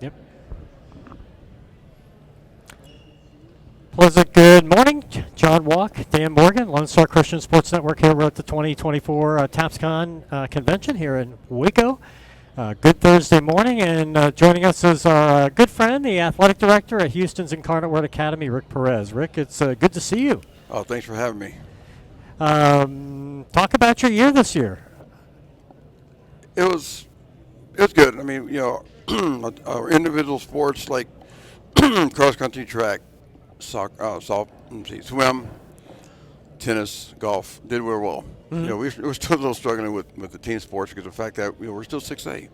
Yep. Pleasant good morning. John Walk, Dan Morgan, Lone Star Christian Sports Network here. We're at the 2024 TAPPSCON convention here in Waco. Good Thursday morning, and joining us is our good friend, the athletic director at Houston's Incarnate Word Academy, Rick Perez. Rick, it's good to see you. Oh, thanks for having me. Talk about your year this year. It was good. I mean, our individual sports like cross country, track, soccer, swim, tennis, golf did very well. Mm-hmm. We're still a little struggling with the team sports because of the fact that we're still 6A,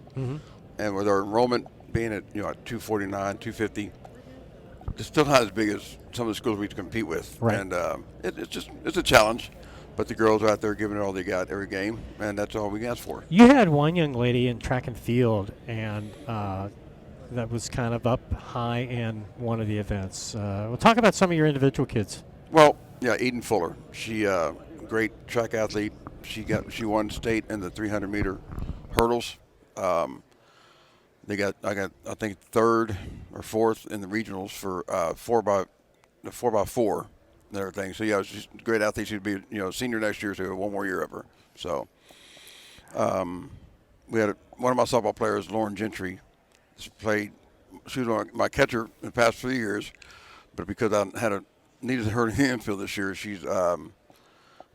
and with our enrollment being at 249, 250, it's still not as big as some of the schools we compete with. Right. And it's a challenge. But the girls are out there giving it all they got every game, and that's all we ask for. You had one young lady in track and field, and that was kind of up high in one of the events. We'll talk about some of your individual kids. Well, yeah, Eden Fuller. She great track athlete. She won state in the 300-meter hurdles. I think third or fourth in the regionals for 4x4. And everything. So yeah, she's a great athlete. She'd be senior next year, so one more year of her. So we had one of my softball players, Lauren Gentry, she was my catcher in the past 3 years, but because I needed her in the infield this year, she's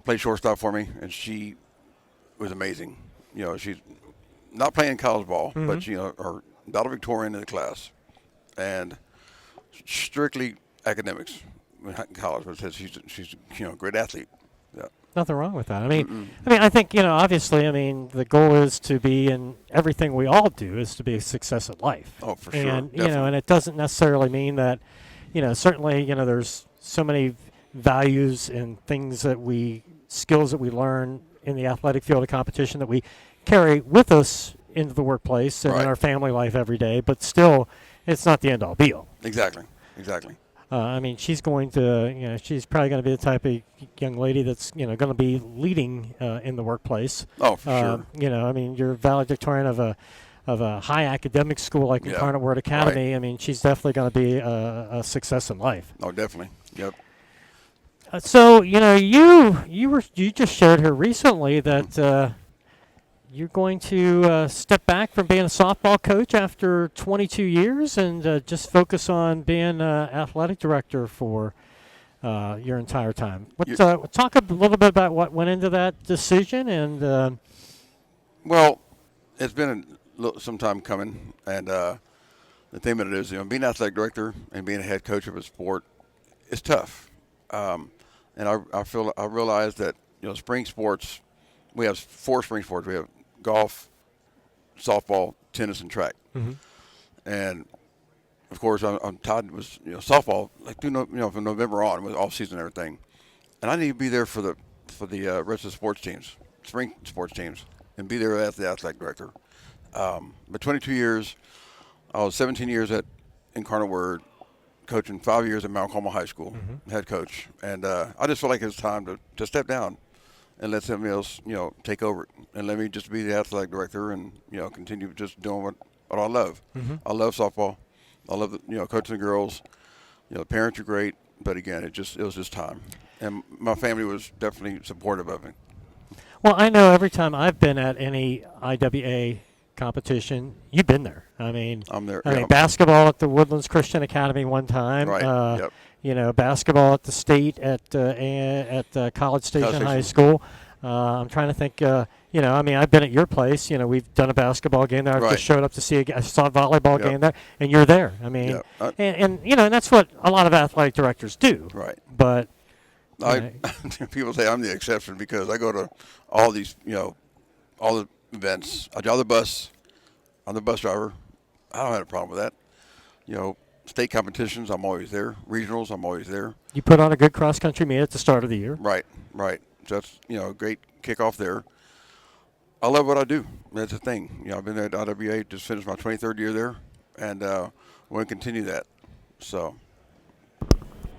played shortstop for me, and she was amazing. She's not playing college ball, but her valedictorian in the class, and strictly academics. In college, but says she's a great athlete. Yeah. Nothing wrong with that. I mean, I think obviously, the goal is to be in everything we all do is to be a success at life. Oh, for sure. And Definitely. And it doesn't necessarily mean that, certainly, there's so many values and skills that we learn in the athletic field of competition that we carry with us into the workplace and in our family life every day. But still, it's not the end all be all. Exactly. She's going to, she's probably going to be the type of young lady that's, going to be leading in the workplace. Oh, for sure. You're valedictorian of a high academic school like Incarnate Word Academy. Right. She's definitely going to be a success in life. Oh, definitely. Yep. So, you just shared here recently that you're going to step back from being a softball coach after 22 years and just focus on being athletic director for your entire time. Talk a little bit about what went into that decision. And well, it's been some time coming, and the thing that it is, being athletic director and being a head coach of a sport is tough. And I realized that spring sports, we have 4 spring sports. We have golf, softball, tennis, and track. And of course, I'm tied with softball from November on with off season and everything. And I need to be there for the rest of the sports teams, spring sports teams, and be there as the athletic director. But 22 years, I was 17 years at Incarnate Word, coaching 5 years at Mount Carmel High School, head coach, and I just felt like it was time to step down and let somebody else, take over it, and let me just be the athletic director and, continue just doing what I love. I love softball. I love coaching the girls. The parents are great, but again, it was just time, and my family was definitely supportive of it. Well, I know every time I've been at any IWA competition, you've been there. I'm there. Basketball at the Woodlands Christian Academy one time. Right. Basketball at the state at College Station High School. I'm trying to think. I've been at your place. We've done a basketball game there. I just showed up to see. I saw a volleyball game there, and you're there. And that's what a lot of athletic directors do. Right. But people say I'm the exception because I go to all these, all the events. I drive the bus. I'm the bus driver. I don't have a problem with that. State competitions, I'm always there. Regionals, I'm always there. You put on a good cross-country meet at the start of the year. Right. So that's, a great kickoff there. I love what I do. That's the thing. I've been there at IWA, just finished my 23rd year there, and want to continue that. So.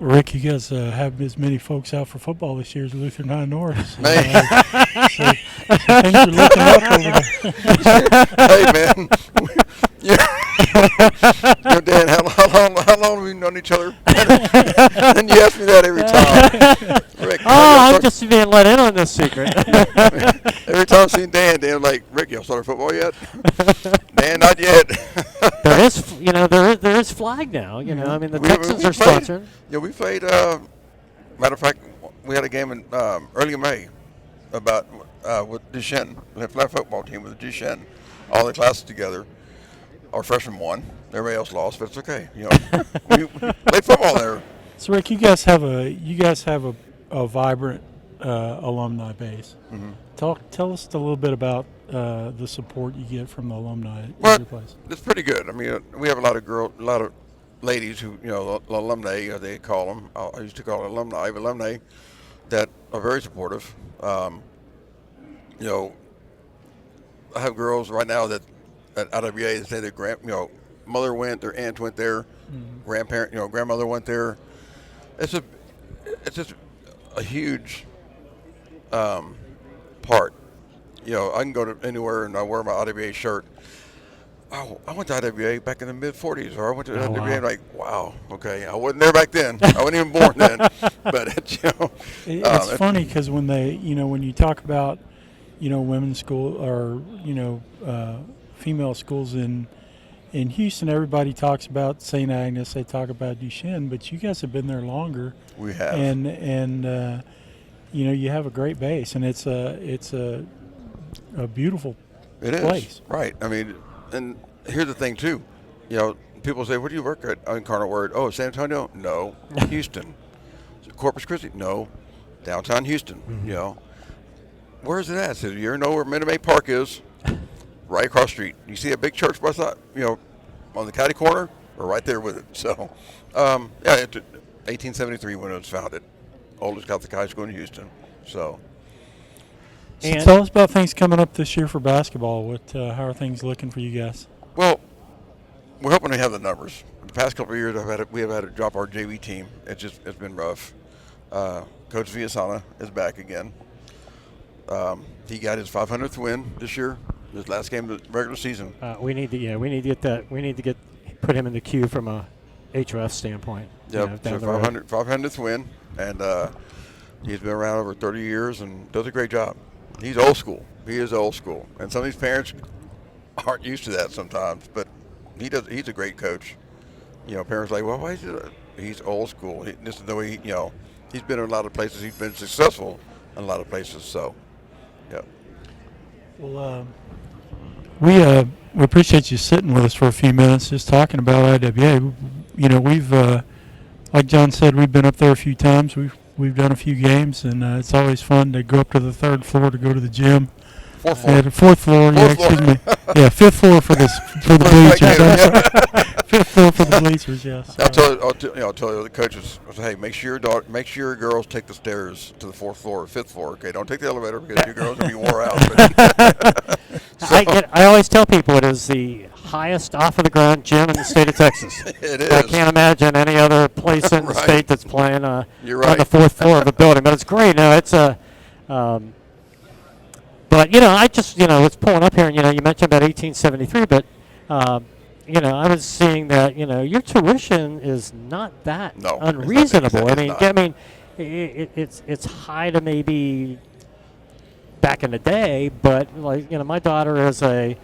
Rick, you guys have as many folks out for football this year as Lutheran High North. So, things are looking up over there. Hey, man. Dan, how long have we known each other? And you ask me that every time. Rick, I'm just being let in on this secret. every time I've seen Dan like, Rick, you started football yet? Dan, not yet. There is, there is flag now. I mean, the Texans are sponsoring. Yeah, we played. Matter of fact, we had a game in early May about with Duchesne. We had a flag football team with Duchesne, all the classes together. Our freshman won. Everybody else lost, but it's okay. We played football there. So Rick, you guys have a vibrant alumni base. Mm-hmm. Tell us a little bit about the support you get from the alumni at Well, your place. it's pretty good. I mean, we have a lot of ladies who, alumni, they call them. I used to call it alumni that are very supportive. I have girls right now that at IWA that say their mother went, their aunt went there, grandmother went there. It's just a huge part. I can go to anywhere and I wear my IWA shirt. Oh, I went to IWA back in the mid-'40s, or I went to IWA like, wow, okay. I wasn't there back then. I wasn't even born then. But, it's funny because when when you talk about, women's school or, female schools in Houston, everybody talks about St. Agnes, they talk about Duchesne, but you guys have been there longer. We have. And you have a great base, and it's a beautiful place. Is, right. I mean, and here's the thing, too. People say, where do you work at Incarnate Word? Oh, San Antonio? No. Houston. Corpus Christi? No. Downtown Houston. Mm-hmm. Where is it at? So you know where Minute Maid Park is? Right across the street. You see a big church beside, on the catty corner? We're right there with it. So, it's 1873 when it was founded. Oldest Catholic high school in Houston. So tell us about things coming up this year for basketball. How are things looking for you guys? Well, we're hoping to have the numbers. The past couple of years, we have had to drop our JV team. It's been rough. Coach Villasana is back again. He got his 500th win this year. His last game of the regular season. We need to get that. We need to put him in the queue from a HOF standpoint. Yep, so 500th win, and he's been around over 30 years and does a great job. He's old school. He is old school, and some of these parents aren't used to that sometimes. But he's a great coach. Parents are like, well, why is it? He's old school. This is the way he's been in a lot of places. He's been successful in a lot of places. So, yeah. Well, we appreciate you sitting with us for a few minutes, just talking about IWA. We've, like John said, we've been up there a few times. We've done a few games, and it's always fun to go up to the third floor to go to the gym. Fourth floor. Fourth floor. Excuse me. Yeah, fifth floor for the bleachers. Fifth floor for the bleachers. Yes. I'll tell you the coaches. I say, hey, make sure your girls take the stairs to the fourth floor or fifth floor. Okay, don't take the elevator because your girls will be wore out. I always tell people it is the highest off of the ground gym in the state of Texas. It is. I can't imagine any other place in the state that's playing on the fourth floor of a building. But it's great. It's a. But I just was pulling up here, and you mentioned about 1873, but I was seeing that your tuition is not that unreasonable. It's high to maybe back in the day, but my daughter is a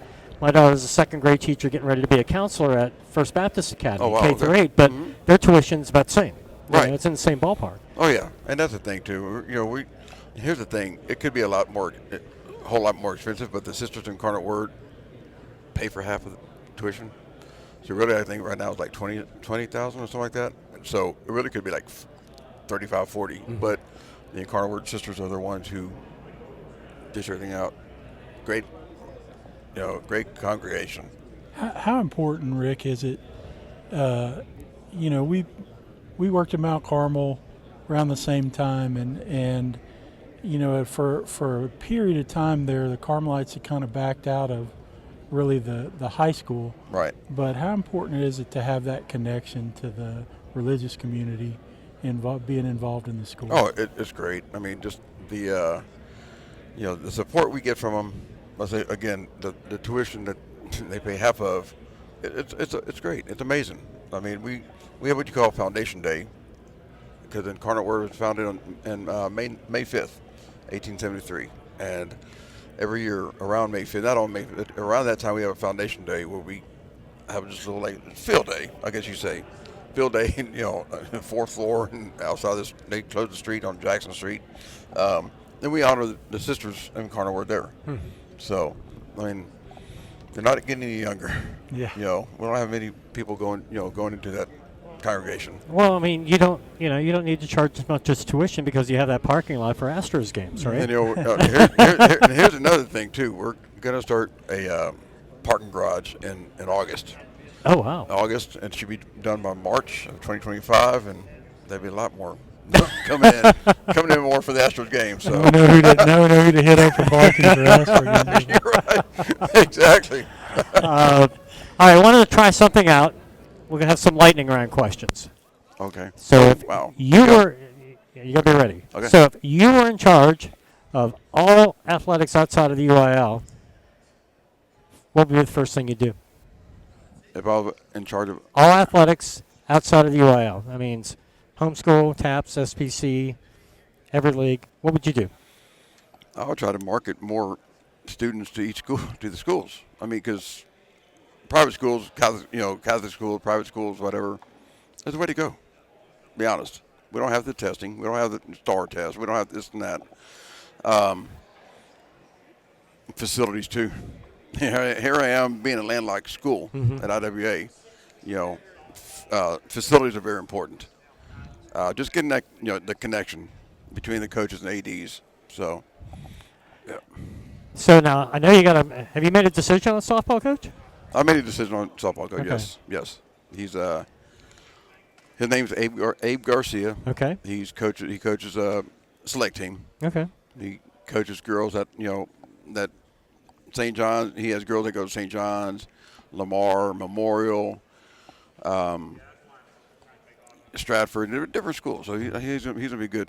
second grade teacher getting ready to be a counselor at First Baptist Academy, K through 8, but their tuition's about the same. Right, it's in the same ballpark. Oh yeah, and that's the thing too. Here's the thing: it could be a whole lot more expensive, but the Sisters Incarnate Word pay for half of the tuition. So really, I think right now it's like 20,000 or something like that. So it really could be like 35, 40. Mm-hmm. But the Incarnate Word Sisters are the ones who dish everything out. Great, great congregation. How important, Rick, is it? We worked at Mount Carmel around the same time, and for a period of time there, the Carmelites had kind of backed out of really the high school. Right. But how important is it to have that connection to the religious community and being involved in the school? Oh, it's great. I mean, just the the support we get from them. Let's say again, the tuition that they pay half of, it's great. It's amazing. I mean, we have what you call Foundation Day, because Incarnate Word was founded on May 5th, 1873, and every year around May 5th, not on May 5th, around that time we have a Foundation Day where we have just a little like field day, I guess you say, field day. Fourth floor and outside this, they close the street on Jackson Street. Then we honor the sisters in Incarnate Word there. So, I mean, they're not getting any younger. Yeah. We don't have many people going into that congregation. Well, I mean, you don't need to charge as much as tuition because you have that parking lot for Astros games, right? And here's another thing too. We're going to start a parking garage in August. Oh wow! August, and it should be done by March of 2025, and there'll be a lot more coming in more for the Astros game. So Now we know who to hit up for parking for Astros. You're right, exactly. All right, I wanted to try something out. We're gonna have some lightning round questions. Okay. So if Wow. you were, you gotta be ready. Okay. So if you were in charge of all athletics outside of the UIL, what would be the first thing you'd do? If I was in charge of, All athletics outside of the UIL. That means homeschool, TAPS, SPC, every league. What would you do? I would try to market more students to each school, to the schools. I mean, because private schools, Catholic schools, private schools, whatever, that's the way to go. Be honest. We don't have the testing. We don't have the STAR test. We don't have this and that. Facilities too. Here I am being a landlocked school at IWA. Facilities are very important. Just getting that, the connection between the coaches and ADs. So, yeah. So now I know you got to. Have you made a decision on softball coach? I made a decision on softball coach. Okay. Yes. He's his name's Abe Garcia. Okay. He coaches a select team. Okay. He coaches girls at that St. John's. He has girls that go to St. John's, Lamar, Memorial, Stratford, different schools. So he's gonna be good.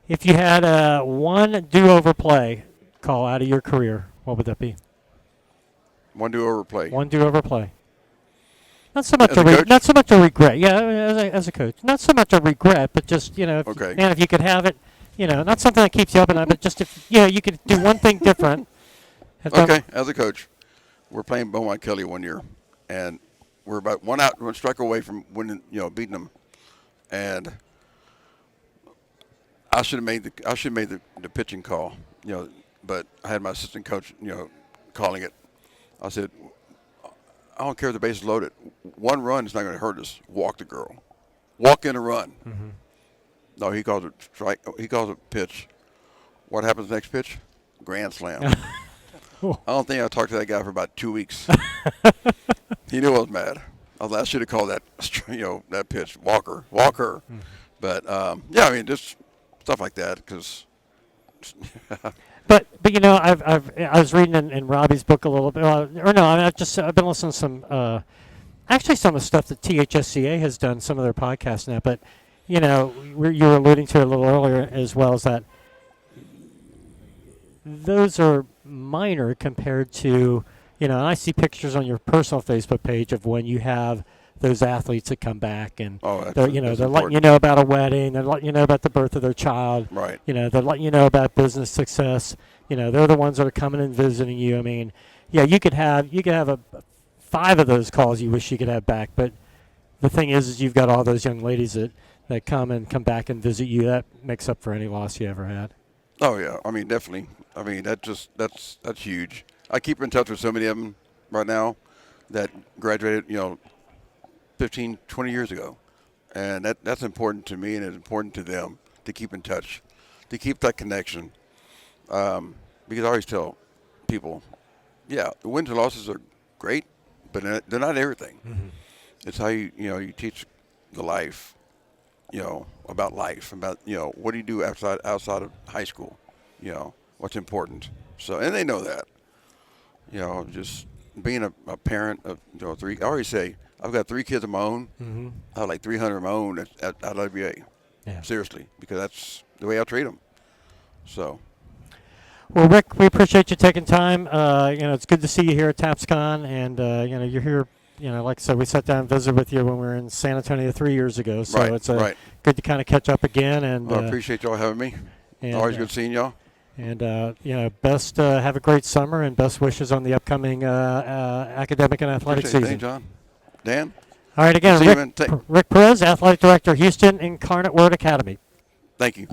If you had one do-over play call out of your career, what would that be? One do-over play. One do-over play. Not so much As a coach? not so much a regret. Yeah, as a coach, not so much a regret, but just Okay. if you could have it, not something that keeps you up at night, but just if you could do one thing different. Okay, as a coach, we're playing Beaumont Kelly one year, and we're about one strike away from winning, beating them, and I should have made the pitching call, but I had my assistant coach, calling it. I said, I don't care if the base is loaded. One run is not going to hurt us. Walk the girl. Walk in a run. Mm-hmm. No, he calls it strike. He calls it pitch. What happens next pitch? Grand slam. I don't think I talked to that guy for about 2 weeks. He knew I was mad. I should have called that, that pitch. Walker. Mm-hmm. But just stuff like that, because. But I was reading in Robbie's book a little bit. I've been listening to some actually some of the stuff that THSCA has done, some of their podcasts now. But you were alluding to it a little earlier as well, as that those are minor compared to and I see pictures on your personal Facebook page of when you have those athletes that come back and they're letting you know about a wedding, they're letting you know about the birth of their child, right? They're letting you know about business success. They're the ones that are coming and visiting you. I mean, you could have 5 of those calls you wish you could have back, but the thing is you've got all those young ladies that come back and visit you. That makes up for any loss you ever had. Oh yeah, I mean definitely. I mean that's huge. I keep in touch with so many of them right now that graduated, 15, 20 years ago. And that's important to me, and it's important to them to keep in touch, to keep that connection. Because I always tell people, the wins and losses are great, but they're not everything. Mm-hmm. It's how you teach the life, about life, about, what do you do outside of high school, what's important. So, and they know that. Just being a parent of 3. I already say I've got 3 kids of my own. Mm-hmm. I have like 300 of my own at IWA. Yeah. Seriously, because that's the way I treat them. So. Well, Rick, we appreciate you taking time. It's good to see you here at TAPPSCON, and you're here. Like I said, we sat down and visited with you when we were in San Antonio 3 years ago. So Right, it's right. good to kind of catch up again. And Well, I appreciate y'all having me. and, Always good seeing y'all. And best have a great summer, and best wishes on the upcoming academic and athletic Appreciate it. season. Thanks, John. Dan? All right, again, See you, man. Rick Perez, athletic director, Houston Incarnate Word Academy. Thank you.